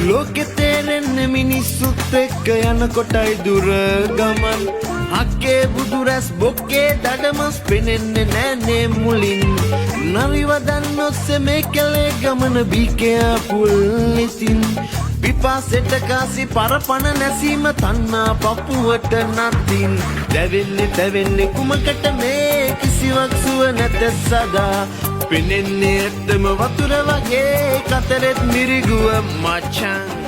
ලෝකෙ තේරෙන්නේ මිනිස්සුත් එක්ක යනකොටයි දුර ගමන්. අක්කේ බුදුරැස් බොක්කේ දඩමස් පෙනෙන්නේ නෑනේ මුලින්. නරිවදන් ඔස්සේ මේ කැලේ ගමන බීකයා පුල් ඉතින්. පිපාසෙට කාසි පරපණ නැසීම තන්නා පපුවට නතින්. දැවෙන්නේ කුමකට මේ කිසිවක් සුව නැත සදා. පෙනෙන්නේ ඇත්තම වතුර වගේ කතරෙත් මිරිගුව මචං.